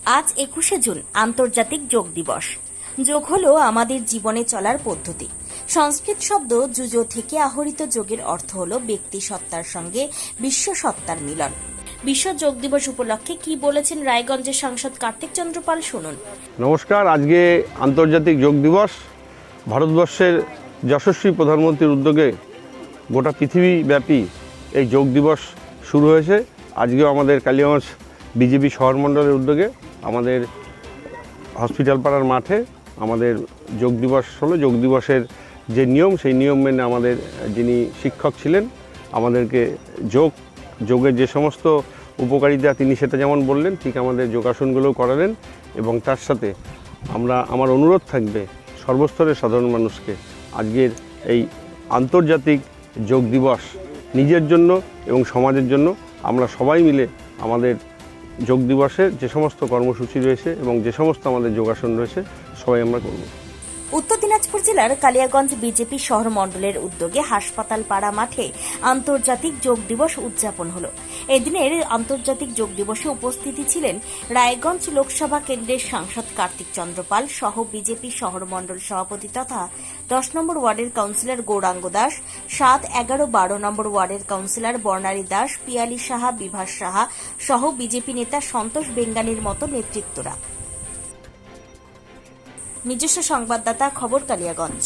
আজ 21শে জুন আন্তর্জাতিক যোগ দিবস। যোগ হলো আমাদের জীবনে চলার পদ্ধতি। সংস্কৃত শব্দ যুজো থেকে আহরিত যোগের অর্থ হলো ব্যক্তি সত্তার সঙ্গে বিশ্ব সত্তার মিলন। বিশ্ব যোগ দিবস উপলক্ষে কি বলেছেন রায়গঞ্জের সাংসদ কার্তিক চন্দ্র পাল, শুনুন। নমস্কার। আজকে আন্তর্জাতিক যোগ দিবস। ভারতবর্ষের যশস্বী প্রধানমন্ত্রীর উদ্যোগে গোটা পৃথিবীব্যাপী এই যোগ দিবস শুরু হয়েছে। আজকেও আমাদের কালিয়াগঞ্জ বিজেপি শহর মণ্ডলের উদ্যোগে আমাদের হসপিটাল পাড়ার মাঠে আমাদের যোগ দিবস হলো। যোগ দিবসের যে নিয়ম, সেই নিয়ম মেনে আমাদের যিনি শিক্ষক ছিলেন আমাদেরকে যোগের যে সমস্ত উপকারিতা তিনি সেটা যেমন বললেন, ঠিক আমাদের যোগাসনগুলোও করালেন। এবং তার সাথে আমার অনুরোধ থাকবে সর্বস্তরের সাধারণ মানুষকে আজকের এই আন্তর্জাতিক যোগ দিবস নিজের জন্য এবং সমাজের জন্য আমরা সবাই মিলে আমাদের যোগ দিবসের যে সমস্ত কর্মসূচি রয়েছে এবং যে সমস্ত আমাদের যোগাসন রয়েছে সবাই আমরা করব। উত্তর দিনাজপুর জেলার কালিয়াগঞ্জ বিজেপি শহর মণ্ডলের উদ্যোগে হাসপাতাল পাড়া মাঠে আন্তর্জাতিক যোগ দিবস উদযাপন হলো। এদিনের আন্তর্জাতিক যোগ দিবসে উপস্থিতি ছিলেন রায়গঞ্জ লোকসভা কেন্দ্রের সাংসদ কার্তিক চন্দ্র পাল সহ বিজেপি শহর মণ্ডল সভাপতি তথা 10 নম্বর ওয়ার্ডের কাউন্সিলর গৌরাঙ্গ দাস, 7, 11, 12 নম্বর ওয়ার্ডের কাউন্সিলর বর্ণালী দাস, পিয়ালি সাহা, বিভাস সাহা সহ বিজেপি নেতা সন্তোষ বেঙ্গানির মতো নেতৃত্বরা। নিজস্ব সংবাদদাতা, খবর কালিয়াগঞ্জ।